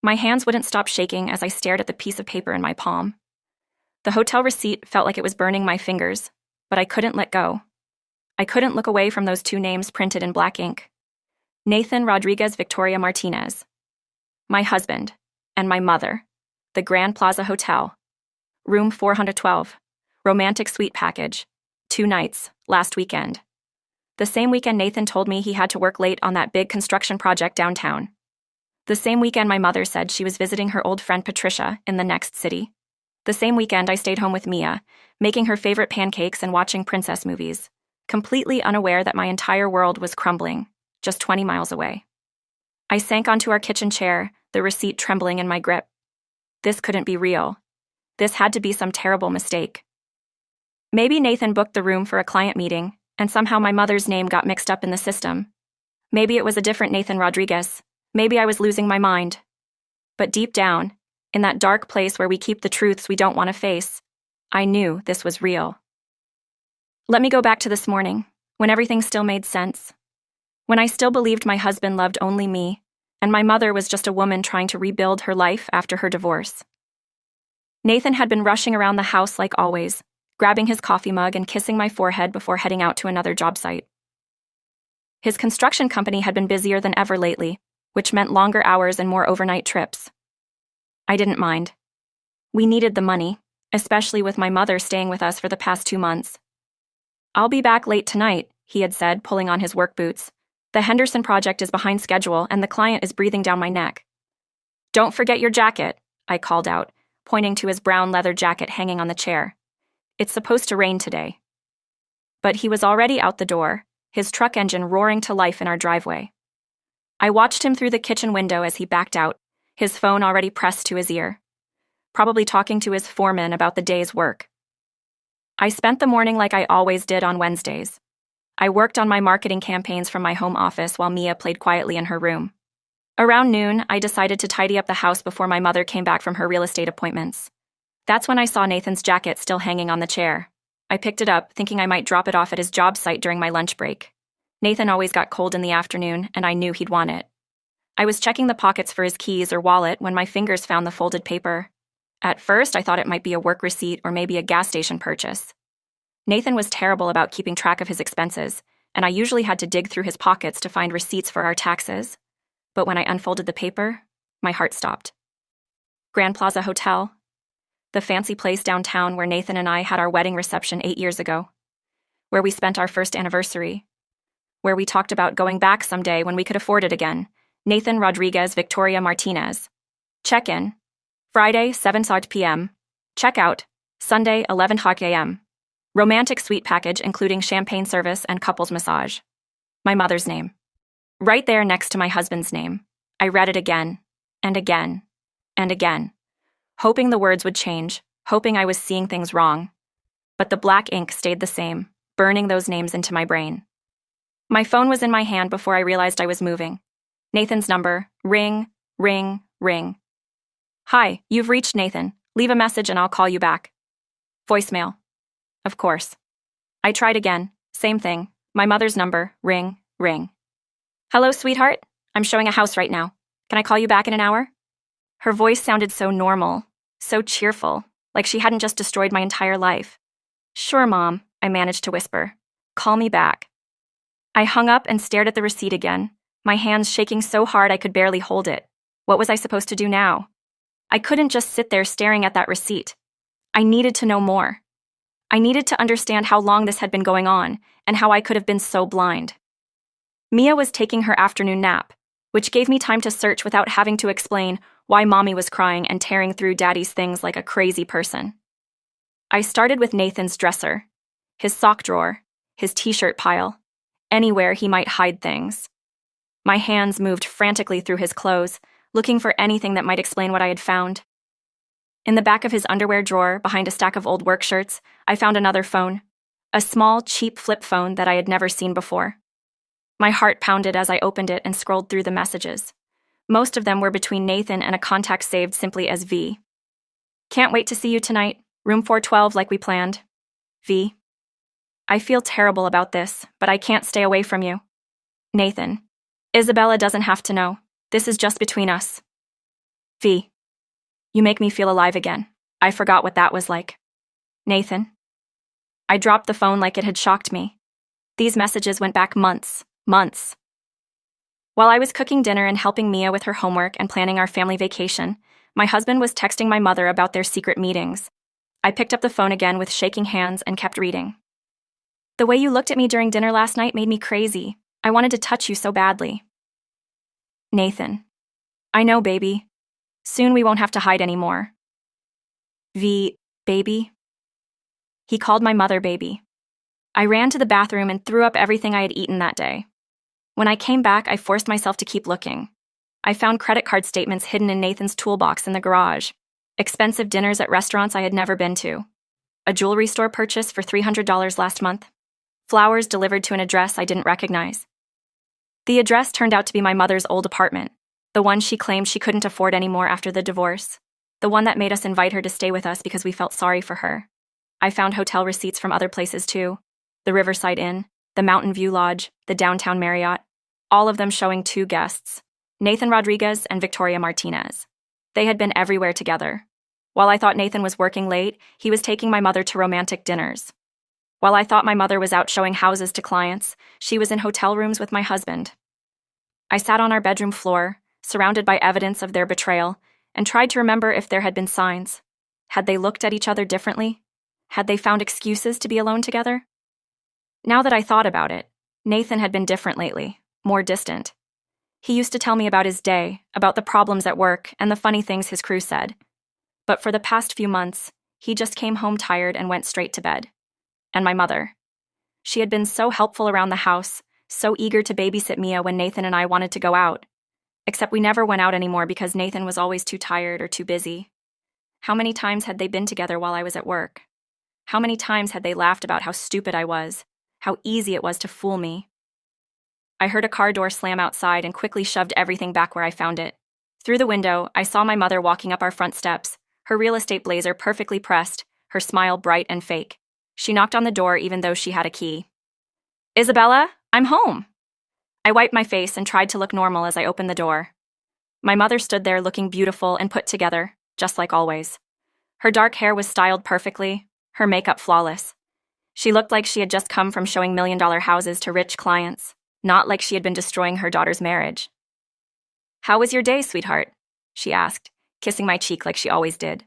My hands wouldn't stop shaking as I stared at the piece of paper in my palm. The hotel receipt felt like it was burning my fingers, but I couldn't let go. I couldn't look away from those two names printed in black ink. Nathan Rodriguez Victoria Martinez. My husband. And my mother. The Grand Plaza Hotel. Room 412. Romantic suite package. 2 nights, last weekend. The same weekend Nathan told me he had to work late on that big construction project downtown. The same weekend my mother said she was visiting her old friend Patricia in the next city. The same weekend I stayed home with Mia, making her favorite pancakes and watching princess movies, completely unaware that my entire world was crumbling, just 20 miles away. I sank onto our kitchen chair, the receipt trembling in my grip. This couldn't be real. This had to be some terrible mistake. Maybe Nathan booked the room for a client meeting, and somehow my mother's name got mixed up in the system. Maybe it was a different Nathan Rodriguez. Maybe I was losing my mind. But deep down, in that dark place where we keep the truths we don't want to face, I knew this was real. Let me go back to this morning, when everything still made sense. When I still believed my husband loved only me, and my mother was just a woman trying to rebuild her life after her divorce. Nathan had been rushing around the house like always, grabbing his coffee mug and kissing my forehead before heading out to another job site. His construction company had been busier than ever lately, which meant longer hours and more overnight trips. I didn't mind. We needed the money, especially with my mother staying with us for the past 2 months. "I'll be back late tonight," he had said, pulling on his work boots. "The Henderson project is behind schedule and the client is breathing down my neck." "Don't forget your jacket," I called out, pointing to his brown leather jacket hanging on the chair. "It's supposed to rain today." But he was already out the door, his truck engine roaring to life in our driveway. I watched him through the kitchen window as he backed out, his phone already pressed to his ear, probably talking to his foreman about the day's work. I spent the morning like I always did on Wednesdays. I worked on my marketing campaigns from my home office while Mia played quietly in her room. Around noon, I decided to tidy up the house before my mother came back from her real estate appointments. That's when I saw Nathan's jacket still hanging on the chair. I picked it up, thinking I might drop it off at his job site during my lunch break. Nathan always got cold in the afternoon, and I knew he'd want it. I was checking the pockets for his keys or wallet when my fingers found the folded paper. At first, I thought it might be a work receipt or maybe a gas station purchase. Nathan was terrible about keeping track of his expenses, and I usually had to dig through his pockets to find receipts for our taxes. But when I unfolded the paper, my heart stopped. Grand Plaza Hotel, the fancy place downtown where Nathan and I had our wedding reception 8 years ago, where we spent our first anniversary, where we talked about going back someday when we could afford it again. Nathan Rodriguez Victoria Martinez. Check-in, Friday, 7:00 p.m. Check-out, Sunday, 11:00 a.m. Romantic suite package including champagne service and couples massage. My mother's name. Right there next to my husband's name. I read it again, and again, and again, hoping the words would change, hoping I was seeing things wrong. But the black ink stayed the same, burning those names into my brain. My phone was in my hand before I realized I was moving. Nathan's number, ring, ring, ring. "Hi, you've reached Nathan. Leave a message and I'll call you back." Voicemail. Of course. I tried again. Same thing. My mother's number, ring, ring. "Hello, sweetheart. I'm showing a house right now. Can I call you back in an hour?" Her voice sounded so normal, so cheerful, like she hadn't just destroyed my entire life. "Sure, Mom," I managed to whisper. "Call me back." I hung up and stared at the receipt again, my hands shaking so hard I could barely hold it. What was I supposed to do now? I couldn't just sit there staring at that receipt. I needed to know more. I needed to understand how long this had been going on and how I could have been so blind. Mia was taking her afternoon nap, which gave me time to search without having to explain why Mommy was crying and tearing through Daddy's things like a crazy person. I started with Nathan's dresser, his sock drawer, his t-shirt pile, anywhere he might hide things. My hands moved frantically through his clothes, looking for anything that might explain what I had found. In the back of his underwear drawer, behind a stack of old work shirts, I found another phone, a small, cheap flip phone that I had never seen before. My heart pounded as I opened it and scrolled through the messages. Most of them were between Nathan and a contact saved simply as V. "Can't wait to see you tonight. Room 412 like we planned. V. I feel terrible about this, but I can't stay away from you. Nathan. Isabella doesn't have to know. This is just between us." V. You make me feel alive again. I forgot what that was like. Nathan. I dropped the phone like it had shocked me. These messages went back months. While I was cooking dinner and helping Mia with her homework and planning our family vacation, my husband was texting my mother about their secret meetings. I picked up the phone again with shaking hands and kept reading. The way you looked at me during dinner last night made me crazy. I wanted to touch you so badly. Nathan. I know, baby. Soon we won't have to hide anymore. V. Baby? He called my mother baby. I ran to the bathroom and threw up everything I had eaten that day. When I came back, I forced myself to keep looking. I found credit card statements hidden in Nathan's toolbox in the garage, expensive dinners at restaurants I had never been to, a jewelry store purchase for $300 last month, flowers delivered to an address I didn't recognize. The address turned out to be my mother's old apartment, the one she claimed she couldn't afford anymore after the divorce, the one that made us invite her to stay with us because we felt sorry for her. I found hotel receipts from other places too, the Riverside Inn, the Mountain View Lodge, the Downtown Marriott, all of them showing two guests, Nathan Rodriguez and Victoria Martinez. They had been everywhere together. While I thought Nathan was working late, he was taking my mother to romantic dinners. While I thought my mother was out showing houses to clients, she was in hotel rooms with my husband. I sat on our bedroom floor, surrounded by evidence of their betrayal, and tried to remember if there had been signs. Had they looked at each other differently? Had they found excuses to be alone together? Now that I thought about it, Nathan had been different lately, more distant. He used to tell me about his day, about the problems at work, and the funny things his crew said. But for the past few months, he just came home tired and went straight to bed. And my mother. She had been so helpful around the house, so eager to babysit Mia when Nathan and I wanted to go out. Except we never went out anymore because Nathan was always too tired or too busy. How many times had they been together while I was at work? How many times had they laughed about how stupid I was, how easy it was to fool me? I heard a car door slam outside and quickly shoved everything back where I found it. Through the window, I saw my mother walking up our front steps, her real estate blazer perfectly pressed, her smile bright and fake. She knocked on the door even though she had a key. Isabella, I'm home. I wiped my face and tried to look normal as I opened the door. My mother stood there looking beautiful and put together, just like always. Her dark hair was styled perfectly, her makeup flawless. She looked like she had just come from showing million-dollar houses to rich clients, not like she had been destroying her daughter's marriage. How was your day, sweetheart? She asked, kissing my cheek like she always did.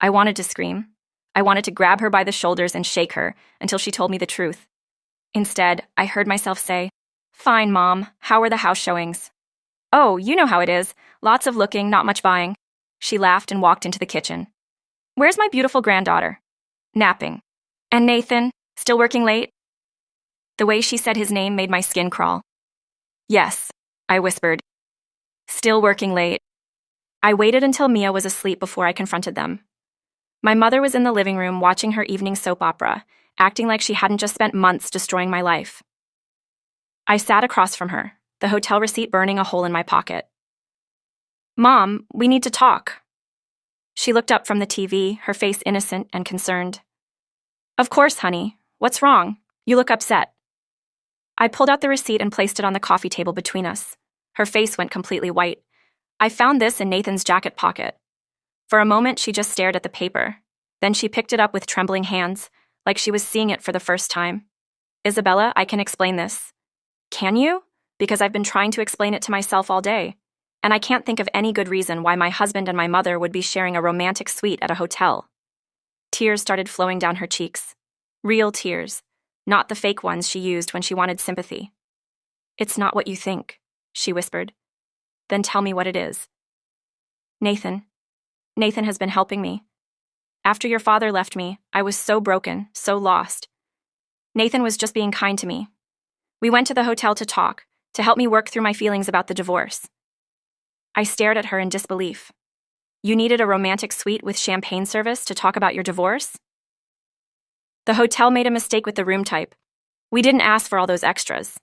I wanted to scream. I wanted to grab her by the shoulders and shake her until she told me the truth. Instead, I heard myself say, Fine, Mom, how are the house showings? Oh, you know how it is. Lots of looking, not much buying. She laughed and walked into the kitchen. Where's my beautiful granddaughter? Napping. And Nathan, still working late? The way she said his name made my skin crawl. Yes, I whispered. Still working late. I waited until Mia was asleep before I confronted them. My mother was in the living room watching her evening soap opera, acting like she hadn't just spent months destroying my life. I sat across from her, the hotel receipt burning a hole in my pocket. Mom, we need to talk. She looked up from the TV, her face innocent and concerned. Of course, honey. What's wrong? You look upset. I pulled out the receipt and placed it on the coffee table between us. Her face went completely white. I found this in Nathan's jacket pocket. For a moment, she just stared at the paper. Then she picked it up with trembling hands, like she was seeing it for the first time. Isabella, I can explain this. Can you? Because I've been trying to explain it to myself all day. And I can't think of any good reason why my husband and my mother would be sharing a romantic suite at a hotel. Tears started flowing down her cheeks. Real tears, not the fake ones she used when she wanted sympathy. It's not what you think, she whispered. Then tell me what it is. Nathan. Nathan has been helping me. After your father left me, I was so broken, so lost. Nathan was just being kind to me. We went to the hotel to talk, to help me work through my feelings about the divorce. I stared at her in disbelief. You needed a romantic suite with champagne service to talk about your divorce? The hotel made a mistake with the room type. We didn't ask for all those extras.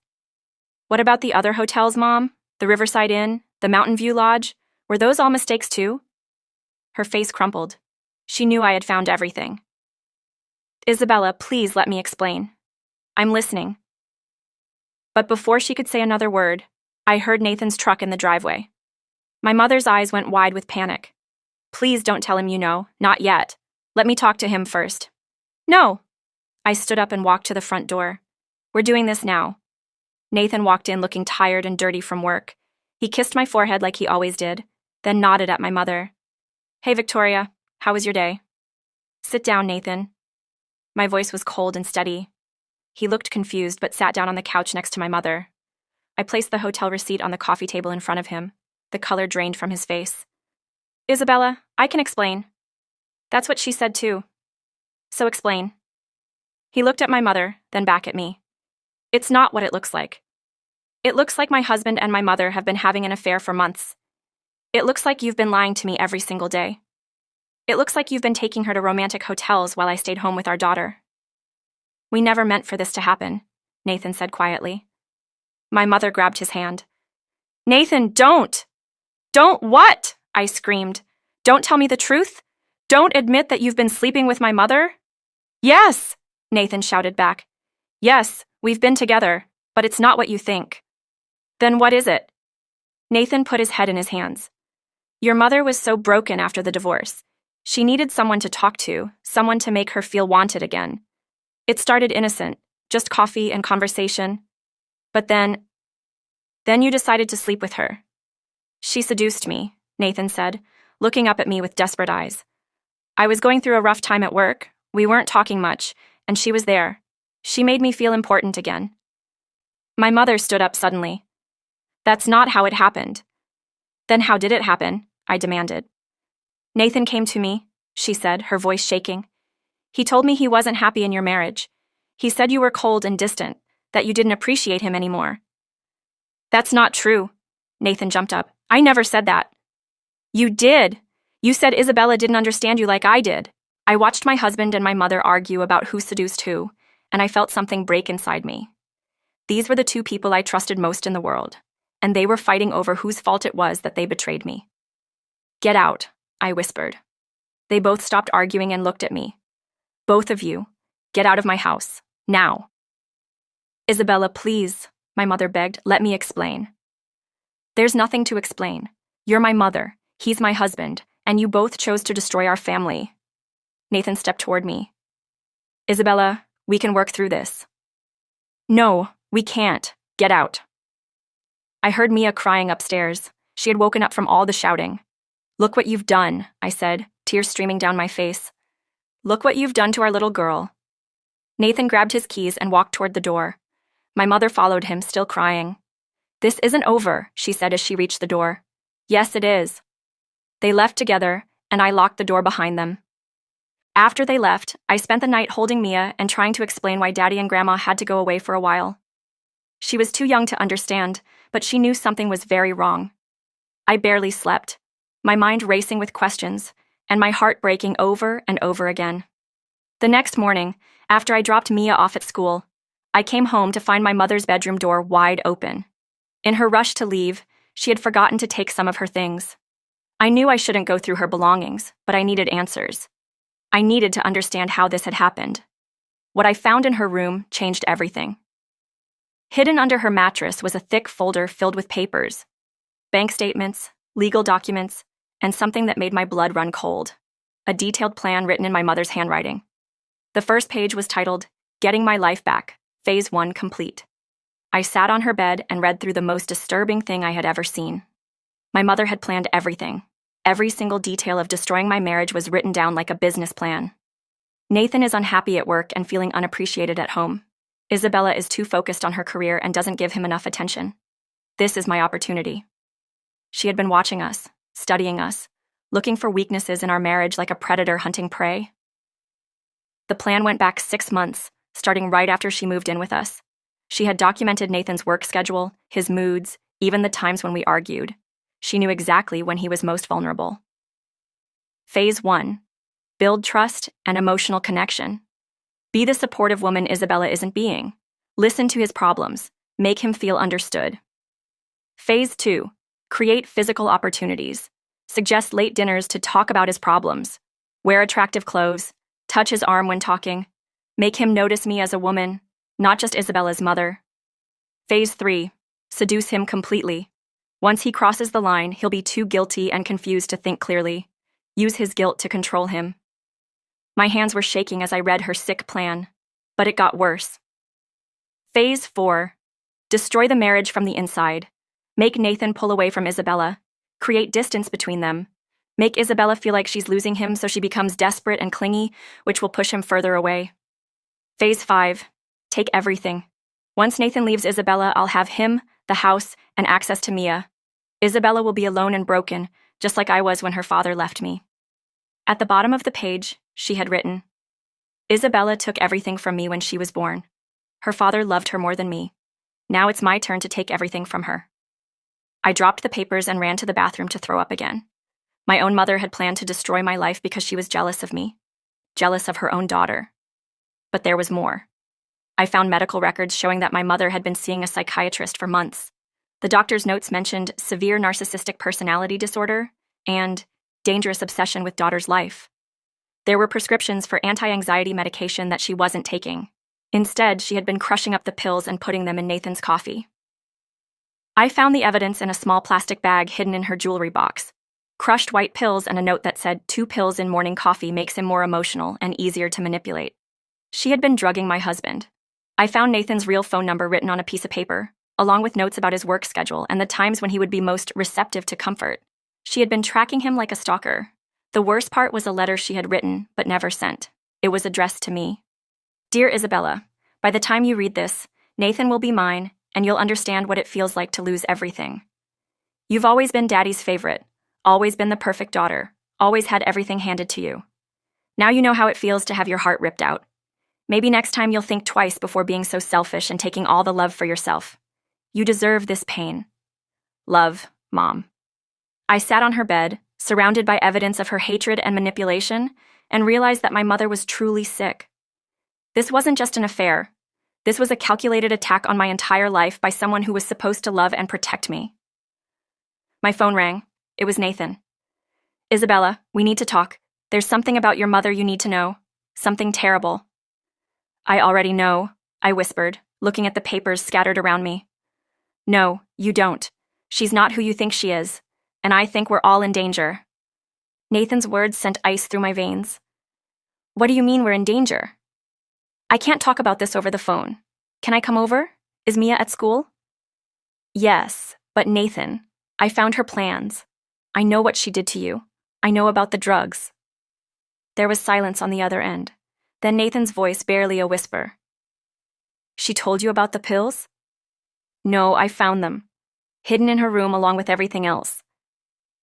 What about the other hotels, Mom? The Riverside Inn, the Mountain View Lodge? Were those all mistakes too? Her face crumpled. She knew I had found everything. Isabella, please let me explain. I'm listening. But before she could say another word, I heard Nathan's truck in the driveway. My mother's eyes went wide with panic. Please don't tell him you know, not yet. Let me talk to him first. No. I stood up and walked to the front door. We're doing this now. Nathan walked in looking tired and dirty from work. He kissed my forehead like he always did, then nodded at my mother. Hey, Victoria, how was your day? Sit down, Nathan. My voice was cold and steady. He looked confused but sat down on the couch next to my mother. I placed the hotel receipt on the coffee table in front of him. The color drained from his face. Isabella, I can explain. That's what she said too. So explain. He looked at my mother, then back at me. It's not what it looks like. It looks like my husband and my mother have been having an affair for months. It looks like you've been lying to me every single day. It looks like you've been taking her to romantic hotels while I stayed home with our daughter. We never meant for this to happen, Nathan said quietly. My mother grabbed his hand. Nathan, don't! Don't what? I screamed. Don't tell me the truth? Don't admit that you've been sleeping with my mother? Yes, Nathan shouted back. Yes, we've been together, but it's not what you think. Then what is it? Nathan put his head in his hands. Your mother was so broken after the divorce. She needed someone to talk to, someone to make her feel wanted again. It started innocent, just coffee and conversation. But then you decided to sleep with her. She seduced me, Nathan said, looking up at me with desperate eyes. I was going through a rough time at work. We weren't talking much, and she was there. She made me feel important again. My mother stood up suddenly. That's not how it happened. Then how did it happen? I demanded. Nathan came to me, she said, her voice shaking. He told me he wasn't happy in your marriage. He said you were cold and distant, that you didn't appreciate him anymore. That's not true. Nathan jumped up. I never said that. You did. You said Isabella didn't understand you like I did. I watched my husband and my mother argue about who seduced who, and I felt something break inside me. These were the two people I trusted most in the world, and they were fighting over whose fault it was that they betrayed me. Get out, I whispered. They both stopped arguing and looked at me. Both of you, get out of my house, now. Isabella, please, my mother begged, let me explain. There's nothing to explain. You're my mother, he's my husband, and you both chose to destroy our family. Nathan stepped toward me. Isabella, we can work through this. No, we can't. Get out. I heard Mia crying upstairs. She had woken up from all the shouting. Look what you've done, I said, tears streaming down my face. Look what you've done to our little girl. Nathan grabbed his keys and walked toward the door. My mother followed him, still crying. This isn't over, she said as she reached the door. Yes, it is. They left together, and I locked the door behind them. After they left, I spent the night holding Mia and trying to explain why Daddy and Grandma had to go away for a while. She was too young to understand, but she knew something was very wrong. I barely slept, my mind racing with questions, and my heart breaking over and over again. The next morning, after I dropped Mia off at school, I came home to find my mother's bedroom door wide open. In her rush to leave, she had forgotten to take some of her things. I knew I shouldn't go through her belongings, but I needed answers. I needed to understand how this had happened. What I found in her room changed everything. Hidden under her mattress was a thick folder filled with papers, bank statements, legal documents, and something that made my blood run cold, a detailed plan written in my mother's handwriting. The first page was titled, Getting My Life Back, Phase 1 Complete. I sat on her bed and read through the most disturbing thing I had ever seen. My mother had planned everything. Every single detail of destroying my marriage was written down like a business plan. Nathan is unhappy at work and feeling unappreciated at home. Isabella is too focused on her career and doesn't give him enough attention. This is my opportunity. She had been watching us, studying us, looking for weaknesses in our marriage like a predator hunting prey. The plan went back 6 months, starting right after she moved in with us. She had documented Nathan's work schedule, his moods, even the times when we argued. She knew exactly when he was most vulnerable. Phase 1. Build trust and emotional connection. Be the supportive woman Isabella isn't being. Listen to his problems. Make him feel understood. Phase 2. Create physical opportunities. Suggest late dinners to talk about his problems. Wear attractive clothes. Touch his arm when talking. Make him notice me as a woman, not just Isabella's mother. Phase 3. Seduce him completely. Once he crosses the line, he'll be too guilty and confused to think clearly. Use his guilt to control him. My hands were shaking as I read her sick plan, but it got worse. Phase 4. Destroy the marriage from the inside. Make Nathan pull away from Isabella. Create distance between them. Make Isabella feel like she's losing him so she becomes desperate and clingy, which will push him further away. Phase 5. Take everything. Once Nathan leaves Isabella, I'll have him, the house, and access to Mia. Isabella will be alone and broken, just like I was when her father left me. At the bottom of the page, she had written, Isabella took everything from me when she was born. Her father loved her more than me. Now it's my turn to take everything from her. I dropped the papers and ran to the bathroom to throw up again. My own mother had planned to destroy my life because she was jealous of me, jealous of her own daughter. But there was more. I found medical records showing that my mother had been seeing a psychiatrist for months. The doctor's notes mentioned severe narcissistic personality disorder and dangerous obsession with daughter's life. There were prescriptions for anti-anxiety medication that she wasn't taking. Instead, she had been crushing up the pills and putting them in Nathan's coffee. I found the evidence in a small plastic bag hidden in her jewelry box. Crushed white pills and a note that said 2 pills in morning coffee makes him more emotional and easier to manipulate. She had been drugging my husband. I found Nathan's real phone number written on a piece of paper, along with notes about his work schedule and the times when he would be most receptive to comfort. She had been tracking him like a stalker. The worst part was a letter she had written but never sent. It was addressed to me. Dear Isabella, by the time you read this, Nathan will be mine, and you'll understand what it feels like to lose everything. You've always been Daddy's favorite, always been the perfect daughter, always had everything handed to you. Now you know how it feels to have your heart ripped out. Maybe next time you'll think twice before being so selfish and taking all the love for yourself. You deserve this pain. Love, Mom. I sat on her bed, surrounded by evidence of her hatred and manipulation, and realized that my mother was truly sick. This wasn't just an affair. This was a calculated attack on my entire life by someone who was supposed to love and protect me. My phone rang. It was Nathan. Isabella, we need to talk. There's something about your mother you need to know. Something terrible. I already know, I whispered, looking at the papers scattered around me. No, you don't. She's not who you think she is, and I think we're all in danger. Nathan's words sent ice through my veins. What do you mean we're in danger? I can't talk about this over the phone. Can I come over? Is Mia at school? Yes, but Nathan, I found her plans. I know what she did to you. I know about the drugs. There was silence on the other end. Then Nathan's voice, barely a whisper. She told you about the pills? No, I found them. Hidden in her room along with everything else.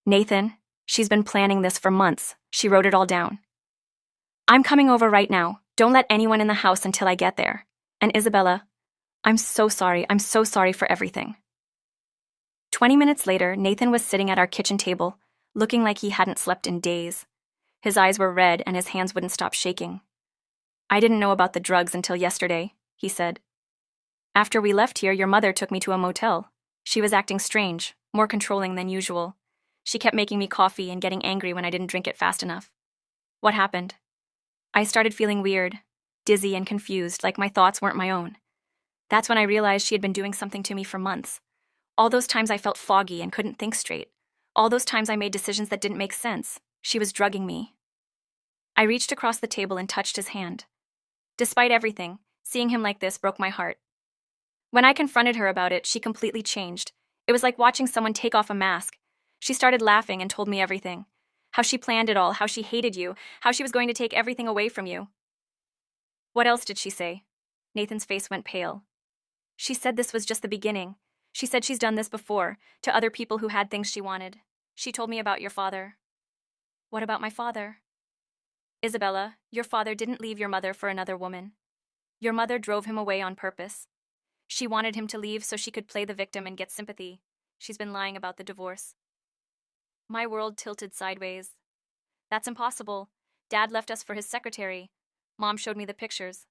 Nathan, she's been planning this for months. She wrote it all down. I'm coming over right now. Don't let anyone in the house until I get there. And Isabella, I'm so sorry for everything. 20 minutes later, Nathan was sitting at our kitchen table, looking like he hadn't slept in days. His eyes were red and his hands wouldn't stop shaking. I didn't know about the drugs until yesterday, he said. After we left here, your mother took me to a motel. She was acting strange, more controlling than usual. She kept making me coffee and getting angry when I didn't drink it fast enough. What happened? I started feeling weird, dizzy and confused, like my thoughts weren't my own. That's when I realized she had been doing something to me for months. All those times I felt foggy and couldn't think straight. All those times I made decisions that didn't make sense. She was drugging me. I reached across the table and touched his hand. Despite everything, seeing him like this broke my heart. When I confronted her about it, she completely changed. It was like watching someone take off a mask. She started laughing and told me everything. How she planned it all, how she hated you, how she was going to take everything away from you. What else did she say? Nathan's face went pale. She said this was just the beginning. She said she's done this before, to other people who had things she wanted. She told me about your father. What about my father? Isabella, your father didn't leave your mother for another woman. Your mother drove him away on purpose. She wanted him to leave so she could play the victim and get sympathy. She's been lying about the divorce. My world tilted sideways. That's impossible. Dad left us for his secretary. Mom showed me the pictures.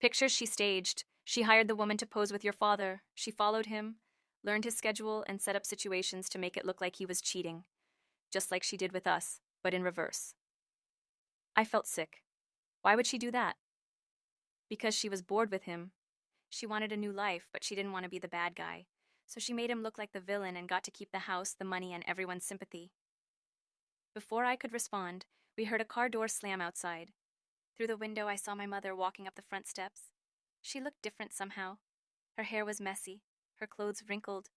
Pictures she staged. She hired the woman to pose with your father. She followed him, learned his schedule, and set up situations to make it look like he was cheating. Just like she did with us, but in reverse. I felt sick. Why would she do that? Because she was bored with him. She wanted a new life, but she didn't want to be the bad guy. So she made him look like the villain and got to keep the house, the money, and everyone's sympathy. Before I could respond, we heard a car door slam outside. Through the window, I saw my mother walking up the front steps. She looked different somehow. Her hair was messy, her clothes wrinkled,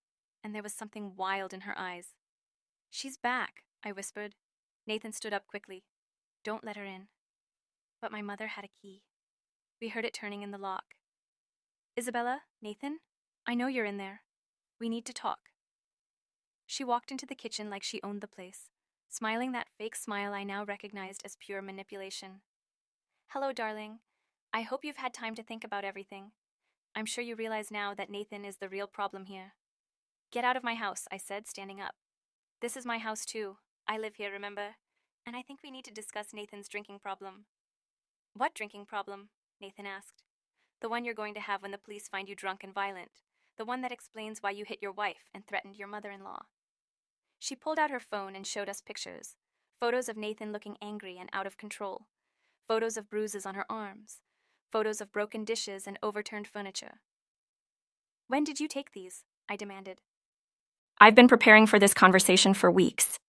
and there was something wild in her eyes. "She's back," I whispered. Nathan stood up quickly. "Don't let her in." But my mother had a key. We heard it turning in the lock. "Isabella, Nathan, I know you're in there. We need to talk." She walked into the kitchen like she owned the place, smiling that fake smile I now recognized as pure manipulation. "Hello, darling. I hope you've had time to think about everything. I'm sure you realize now that Nathan is the real problem here." "Get out of my house," I said, standing up. "This is my house too. I live here, remember? And I think we need to discuss Nathan's drinking problem." "What drinking problem?" Nathan asked. "The one you're going to have when the police find you drunk and violent. The one that explains why you hit your wife and threatened your mother-in-law." She pulled out her phone and showed us pictures. Photos of Nathan looking angry and out of control. Photos of bruises on her arms. Photos of broken dishes and overturned furniture. "When did you take these?" I demanded. "I've been preparing for this conversation for weeks.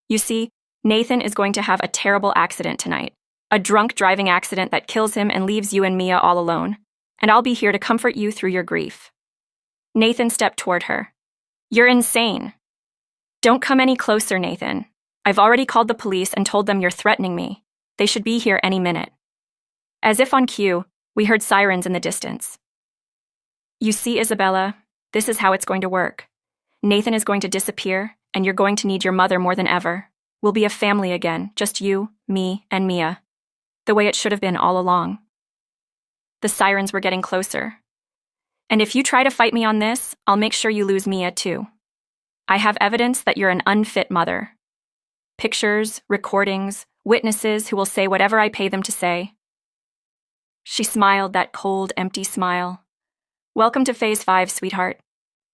You see, Nathan is going to have a terrible accident tonight. A drunk driving accident that kills him and leaves you and Mia all alone. And I'll be here to comfort you through your grief." Nathan stepped toward her. "You're insane." "Don't come any closer, Nathan. I've already called the police and told them you're threatening me. They should be here any minute." As if on cue, we heard sirens in the distance. "You see, Isabella, this is how it's going to work. Nathan is going to disappear, and you're going to need your mother more than ever. We'll be a family again, just you, me, and Mia. The way it should have been all along." The sirens were getting closer. "And if you try to fight me on this, I'll make sure you lose Mia too. I have evidence that you're an unfit mother. Pictures, recordings, witnesses who will say whatever I pay them to say." She smiled that cold, empty smile. "Welcome to Phase 5, sweetheart."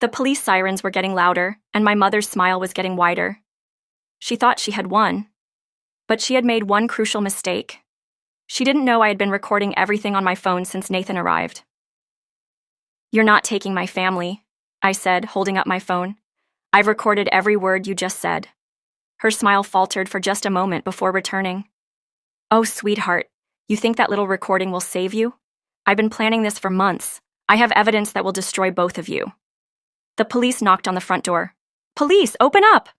The police sirens were getting louder, and my mother's smile was getting wider. She thought she had won. But she had made one crucial mistake. She didn't know I had been recording everything on my phone since Nathan arrived. "You're not taking my family," I said, holding up my phone. "I've recorded every word you just said." Her smile faltered for just a moment before returning. "Oh, sweetheart, you think that little recording will save you? I've been planning this for months. I have evidence that will destroy both of you." The police knocked on the front door. "Police, open up!"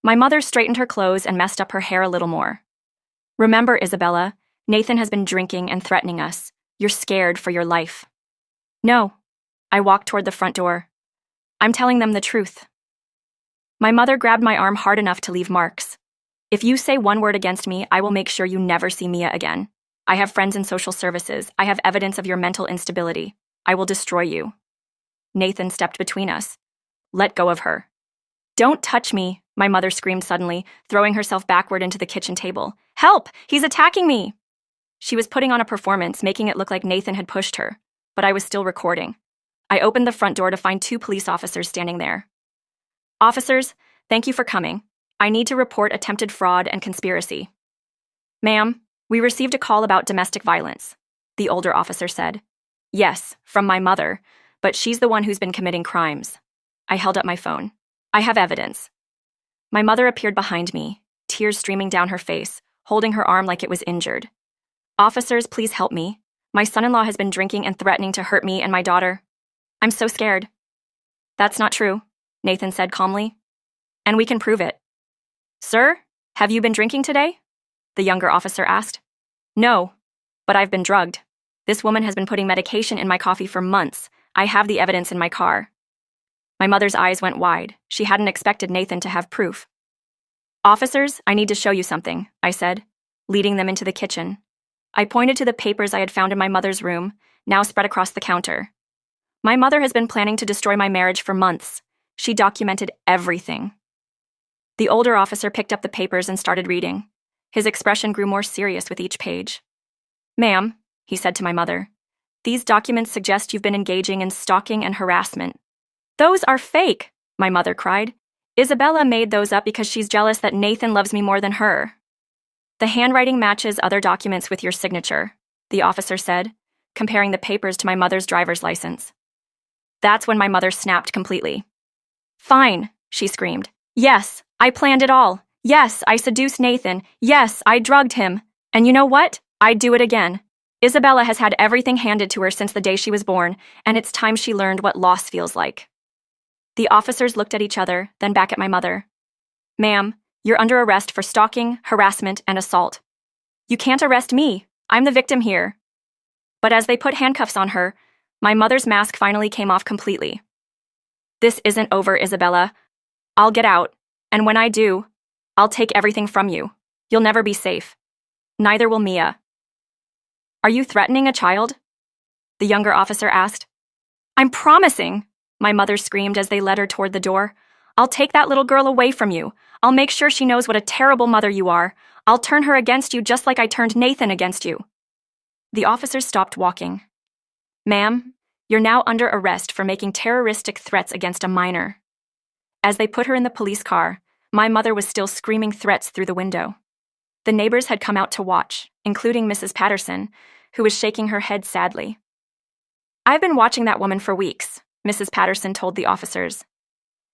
My mother straightened her clothes and messed up her hair a little more. "Remember, Isabella, Nathan has been drinking and threatening us. You're scared for your life." "No." I walked toward the front door. "I'm telling them the truth." My mother grabbed my arm hard enough to leave marks. "If you say one word against me, I will make sure you never see Mia again. I have friends in social services. I have evidence of your mental instability. I will destroy you." Nathan stepped between us. "Let go of her." "Don't touch me," my mother screamed suddenly, throwing herself backward into the kitchen table. "Help! He's attacking me!" She was putting on a performance, making it look like Nathan had pushed her, but I was still recording. I opened the front door to find 2 police officers standing there. "Officers, thank you for coming. I need to report attempted fraud and conspiracy." "Ma'am, we received a call about domestic violence," the older officer said. "Yes, from my mother, but she's the one who's been committing crimes." I held up my phone. "I have evidence." My mother appeared behind me, tears streaming down her face, holding her arm like it was injured. "Officers, please help me. My son-in-law has been drinking and threatening to hurt me and my daughter. I'm so scared." "That's not true," Nathan said calmly. "And we can prove it." "Sir, have you been drinking today?" the younger officer asked. "No, but I've been drugged. This woman has been putting medication in my coffee for months. I have the evidence in my car." My mother's eyes went wide. She hadn't expected Nathan to have proof. "Officers, I need to show you something," I said, leading them into the kitchen. I pointed to the papers I had found in my mother's room, now spread across the counter. My mother has been planning to destroy my marriage for months. She documented everything. The older officer picked up the papers and started reading. His expression grew more serious with each page. "Ma'am," he said to my mother, "these documents suggest you've been engaging in stalking and harassment." "Those are fake," my mother cried. "Isabella made those up because she's jealous that Nathan loves me more than her." "The handwriting matches other documents with your signature," the officer said, comparing the papers to my mother's driver's license. That's when my mother snapped completely. Fine, she screamed. Yes, I planned it all. Yes, I seduced Nathan. Yes, I drugged him. And you know what? I'd do it again. Isabella has had everything handed to her since the day she was born, and it's time she learned what loss feels like. The officers looked at each other, then back at my mother. Ma'am, you're under arrest for stalking, harassment, and assault. You can't arrest me. I'm the victim here. But as they put handcuffs on her, my mother's mask finally came off completely. This isn't over, Isabella. I'll get out, and when I do, I'll take everything from you. You'll never be safe. Neither will Mia. Are you threatening a child? The younger officer asked. I'm promising, my mother screamed as they led her toward the door. I'll take that little girl away from you. I'll make sure she knows what a terrible mother you are. I'll turn her against you just like I turned Nathan against you. The officers stopped walking. Ma'am, you're now under arrest for making terroristic threats against a minor. As they put her in the police car, my mother was still screaming threats through the window. The neighbors had come out to watch, including Mrs. Patterson, who was shaking her head sadly. I've been watching that woman for weeks, Mrs. Patterson told the officers.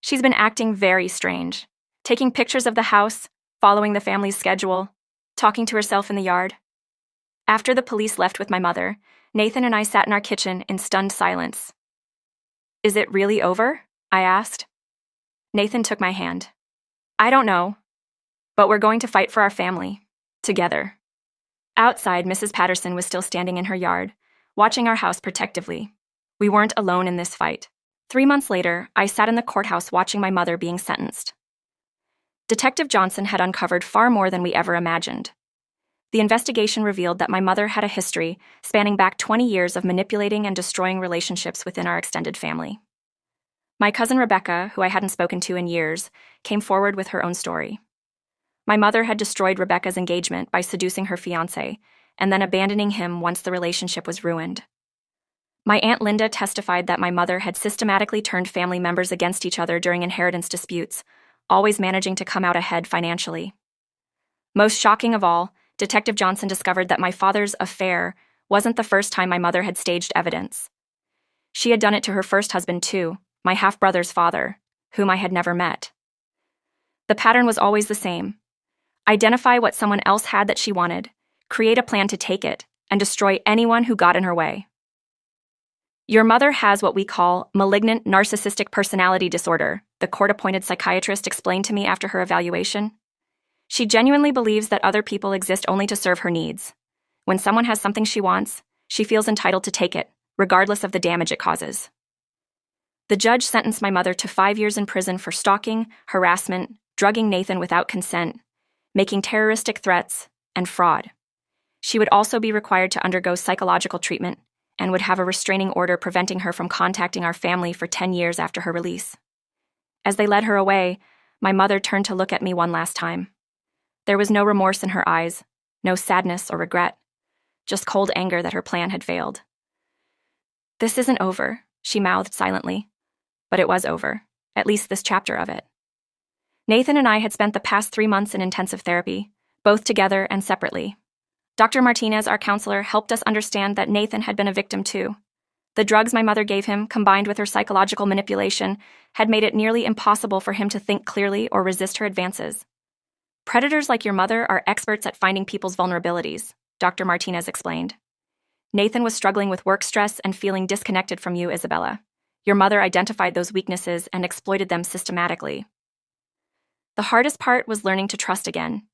She's been acting very strange, taking pictures of the house, following the family's schedule, talking to herself in the yard. After the police left with my mother, Nathan and I sat in our kitchen in stunned silence. Is it really over? I asked. Nathan took my hand. I don't know, but we're going to fight for our family, together. Outside, Mrs. Patterson was still standing in her yard, watching our house protectively. We weren't alone in this fight. 3 months later, I sat in the courthouse watching my mother being sentenced. Detective Johnson had uncovered far more than we ever imagined. The investigation revealed that my mother had a history spanning back 20 years of manipulating and destroying relationships within our extended family. My cousin Rebecca, who I hadn't spoken to in years, came forward with her own story. My mother had destroyed Rebecca's engagement by seducing her fiancé and then abandoning him once the relationship was ruined. My Aunt Linda testified that my mother had systematically turned family members against each other during inheritance disputes, always managing to come out ahead financially. Most shocking of all, Detective Johnson discovered that my father's affair wasn't the first time my mother had staged evidence. She had done it to her first husband too, my half-brother's father, whom I had never met. The pattern was always the same. Identify what someone else had that she wanted, create a plan to take it, and destroy anyone who got in her way. Your mother has what we call malignant narcissistic personality disorder, the court-appointed psychiatrist explained to me after her evaluation. She genuinely believes that other people exist only to serve her needs. When someone has something she wants, she feels entitled to take it, regardless of the damage it causes. The judge sentenced my mother to 5 years in prison for stalking, harassment, drugging Nathan without consent, making terroristic threats, and fraud. She would also be required to undergo psychological treatment and would have a restraining order preventing her from contacting our family for 10 years after her release. As they led her away, my mother turned to look at me one last time. There was no remorse in her eyes, no sadness or regret, just cold anger that her plan had failed. This isn't over, she mouthed silently. But it was over, at least this chapter of it. Nathan and I had spent the past 3 months in intensive therapy, both together and separately. Dr. Martinez, our counselor, helped us understand that Nathan had been a victim too. The drugs my mother gave him, combined with her psychological manipulation, had made it nearly impossible for him to think clearly or resist her advances. Predators like your mother are experts at finding people's vulnerabilities, Dr. Martinez explained. Nathan was struggling with work stress and feeling disconnected from you, Isabella. Your mother identified those weaknesses and exploited them systematically. The hardest part was learning to trust again.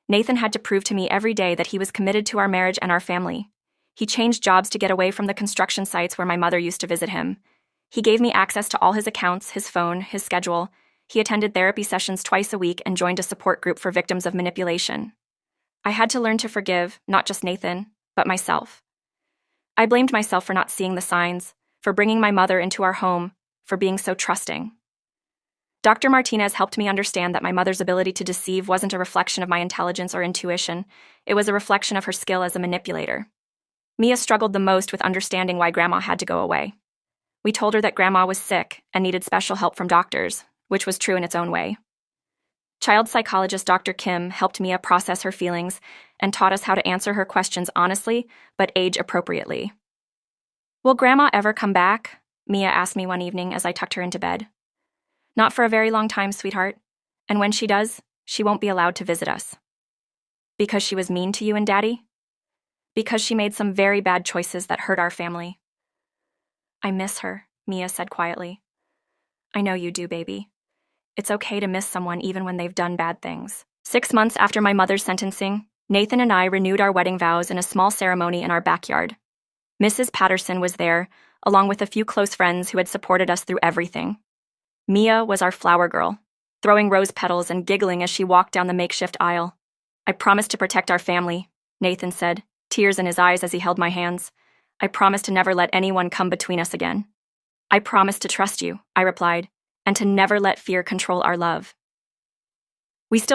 Nathan had to prove to me every day that he was committed to our marriage and our family. He changed jobs to get away from the construction sites where my mother used to visit him. He gave me access to all his accounts, his phone, his schedule. He attended therapy sessions twice a week and joined a support group for victims of manipulation. I had to learn to forgive, not just Nathan, but myself. I blamed myself for not seeing the signs, for bringing my mother into our home, for being so trusting. Dr. Martinez helped me understand that my mother's ability to deceive wasn't a reflection of my intelligence or intuition. It was a reflection of her skill as a manipulator. Mia struggled the most with understanding why Grandma had to go away. We told her that Grandma was sick and needed special help from doctors, which was true in its own way. Child psychologist Dr. Kim helped Mia process her feelings and taught us how to answer her questions honestly, but age appropriately. Will Grandma ever come back? Mia asked me one evening as I tucked her into bed. Not for a very long time, sweetheart. And when she does, she won't be allowed to visit us. Because she was mean to you and Daddy? Because she made some very bad choices that hurt our family. I miss her, Mia said quietly. I know you do, baby. It's okay to miss someone even when they've done bad things. 6 months after my mother's sentencing, Nathan and I renewed our wedding vows in a small ceremony in our backyard. Mrs. Patterson was there, along with a few close friends who had supported us through everything. Mia was our flower girl, throwing rose petals and giggling as she walked down the makeshift aisle. I promised to protect our family, Nathan said, tears in his eyes as he held my hands. I promised to never let anyone come between us again. I promised to trust you, I replied, and to never let fear control our love. We still